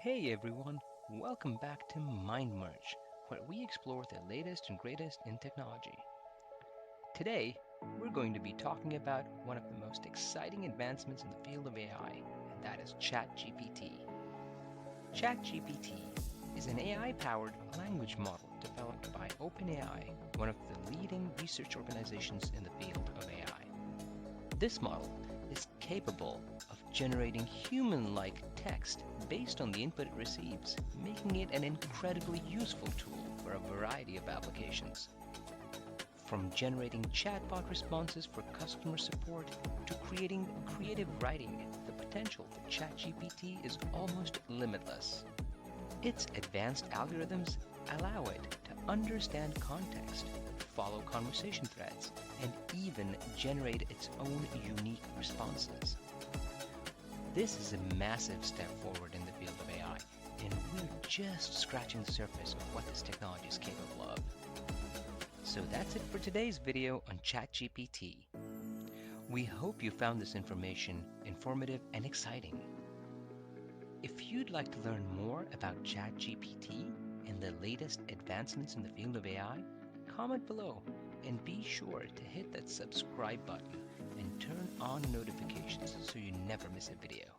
Hey everyone, welcome back to Mind Merge, where we explore the latest and greatest in technology. Today, we're going to be talking about one of the most exciting advancements in the field of AI, and that is ChatGPT. ChatGPT is an AI-powered language model developed by OpenAI, one of the leading research organizations in the field of AI. This model is capable of generating human-like text based on the input it receives, making it an incredibly useful tool for a variety of applications. From generating chatbot responses for customer support to creating creative writing, the potential for ChatGPT is almost limitless. Its advanced algorithms allow it to understand context, follow conversation threads, and even generate its own unique responses. This is a massive step forward in the field of AI, and we're just scratching the surface of what this technology is capable of. So that's it for today's video on ChatGPT. We hope you found this information informative and exciting. If you'd like to learn more about ChatGPT and the latest advancements in the field of AI, comment below and be sure to hit that subscribe button and turn on notifications so you never miss a video.